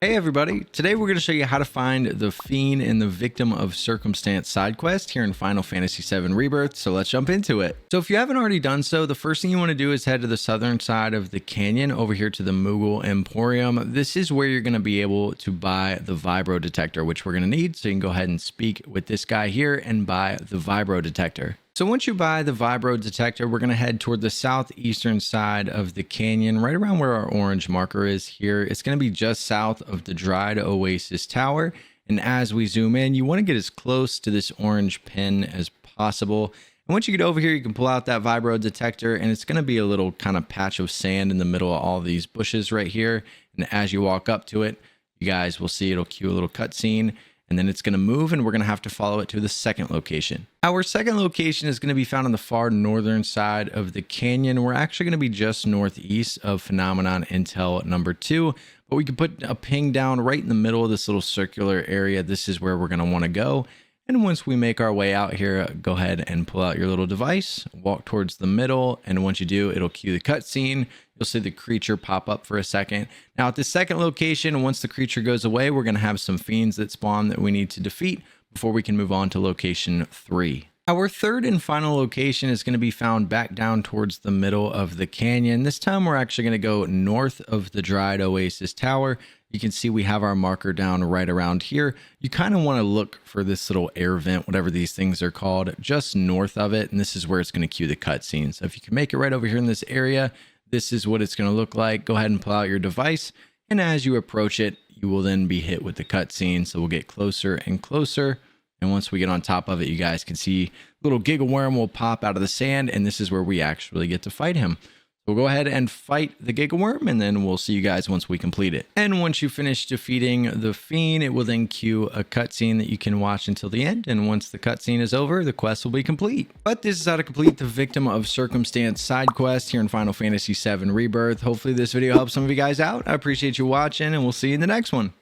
Hey everybody, today we're going to show you how to find the Fiend in the Victim of Circumstance side quest here in Final Fantasy VII Rebirth, so let's jump into it. So if you haven't already done so, the first thing you want to do is head to the southern side of the canyon over here to the Moogle Emporium. This is where you're going to be able to buy the Vibrodetector, which we're going to need, so you can go ahead and speak with this guy here and buy the Vibrodetector. So once you buy the Vibrodetector, we're going to head toward the southeastern side of the canyon, right around where our orange marker is here. It's going to be just south of the Dried Oasis Tower. And as we zoom in, you want to get as close to this orange pin as possible. And once you get over here, you can pull out that Vibrodetector, and it's going to be a little kind of patch of sand in the middle of all these bushes right here. And as you walk up to it, you guys will see it'll cue a little cutscene. And then it's going to move, and we're going to have to follow it to the second location. Our second location is going to be found on the far northern side of the canyon. We're actually going to be just northeast of Phenomenon Intel number 2, but we can put a ping down right in the middle of this little circular area. This is where we're going to want to go. And once we make our way out here, go ahead and pull out your little device, walk towards the middle, and once you do, it'll cue the cutscene. You'll see the creature pop up for a second. Now at the second location, once the creature goes away, we're going to have some fiends that spawn that we need to defeat before we can move on to location 3. Our third and final location is going to be found back down towards the middle of the canyon. This time we're actually going to go north of the Dried Oasis Tower. You can see we have our marker down right around here. You kind of want to look for this little air vent, whatever these things are called, just north of it. And this is where it's going to cue the cutscene. So if you can make it right over here in this area, this is what it's going to look like. Go ahead and pull out your device. And as you approach it, you will then be hit with the cutscene. So we'll get closer and closer. And once we get on top of it, you guys can see little Giggle Worm will pop out of the sand. And this is where we actually get to fight him. We'll go ahead and fight the Giggle Worm, and then we'll see you guys once we complete it. And once you finish defeating the Fiend, it will then cue a cutscene that you can watch until the end. And once the cutscene is over, the quest will be complete. But this is how to complete the Victim of Circumstance side quest here in Final Fantasy VII Rebirth. Hopefully this video helps some of you guys out. I appreciate you watching, and we'll see you in the next one.